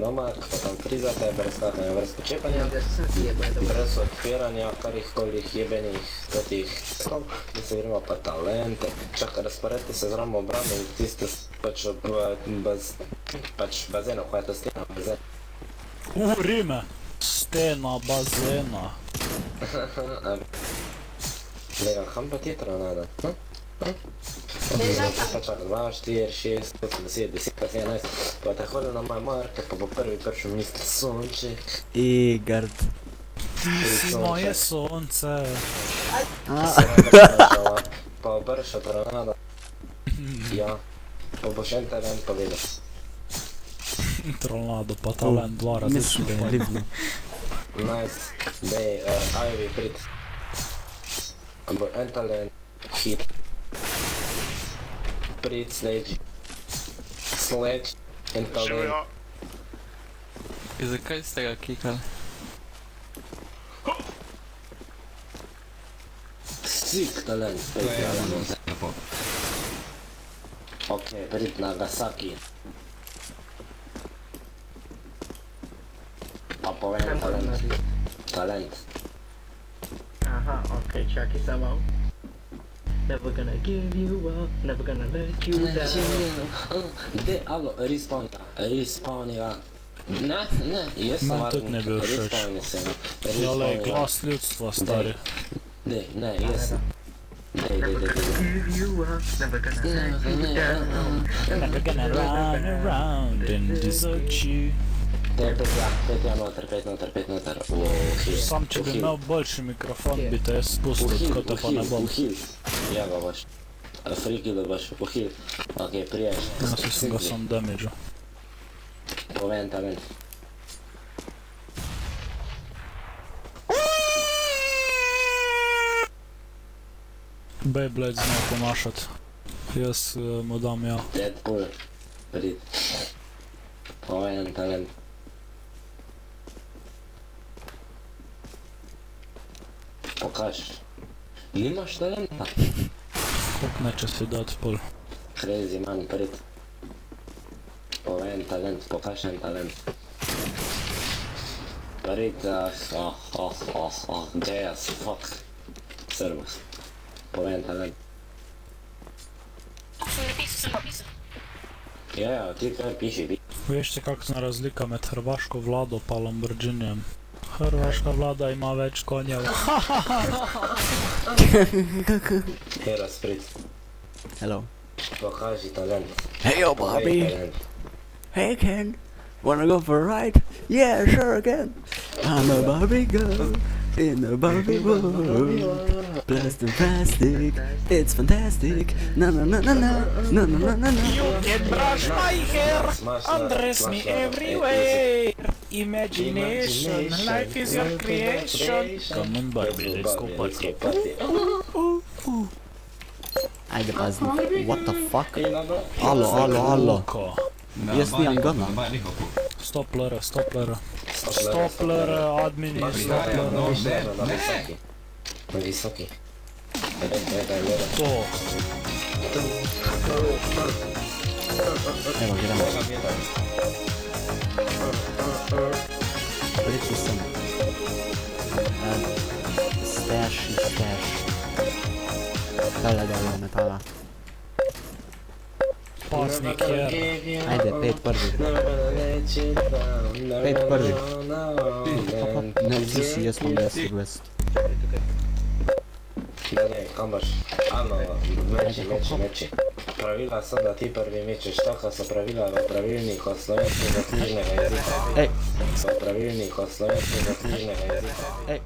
domak, potem frizate, brez skakanja, brez počepanja, brez odpiranja karihkolih jebenih tih skov, da se gremo pa talente. Čakaj, razporedite se zraven obrane in tiste pač bazena, koja je to stena bazena. Rime! Stena bazena. Lega, kam pa ti Tornado? Čak, 2, 4, 6, 8, 10, 10, 11, pa te hodil na moj market, pa po prvi prišel Mr. Sonček. Igard. Ti si moje sonce. Pa brša Tornado. Ja, pa boš en talent povedal. Tornado pa talent, dva različni pojma. Nice, dej, Ivy prid. Bo en talent, hit. Prid, sledge, en talent. In zakaj ste ga kikali? Sick talent, prid talent. Ok, prid Nagasaki. Pa povem talent. Talent. Aha, okej, čakaj samo. Never gonna give you up, never gonna let you down. Gdje, alo, respawnira. Ne, jaz sem Meni tudi ne bi všeč. respawni se. Jale, glas ljudstva, stari. Ne, jaz sem. Never gonna give you up, never gonna let you down. Never gonna run around and desert you. Pet noter. Sam če bi imel boljši mikrofon, bi te jaz spustil, tako te pa ne bom. Ja ga boš. Friki da boš pohil. Ok, priješ. Jaz sem ga sam damage-u. Povem talent. Beyblade zna ponašat. Jaz mu dam ja. Deadpool. Prid. Povem talent. Pokaž. Nimaš talenta? Kako neče si dati pol. Crazy man, prid. Povem talent, pokaž en talent. Prid, gas, fuck. Servus. Povem talent. Ja, ti kar piši. Veš kak zna razlika med hrvaško vlado pa Lamborghinijem? Hrvaška vlada ima več konjev. Hera sprit. Hello. Pokaži talent. Hey yo, Bobby. Hey Ken. Wanna go for a ride? Yeah, sure Ken. I'm a Barbie girl in a Barbie world. Plastic, it's fantastic. Na na na na na na na na na. You can brush my hair, undress me everywhere. Imagination, life is your creation. Come on baby, let's go party. Ajde pazni. What the fuck? Alo. Jaz nimam gana. Stop lere. Stop lere, admini, stop lere. Na visoki. To. Evo, gremo. Prišli sem. Stash. Dale, metala. Pasnik je. Ajde, 5 prvi. 5 prvi. Ne, si jaz imam 10 vest. Ne, kam boš? Ano, meči. Pravila so, da ti prvi mečeš, taka so pravila v pravilniku slovenskega knjižnega jezika. Ej. V pravilniku slovenskega knjižnega jezika. Ej.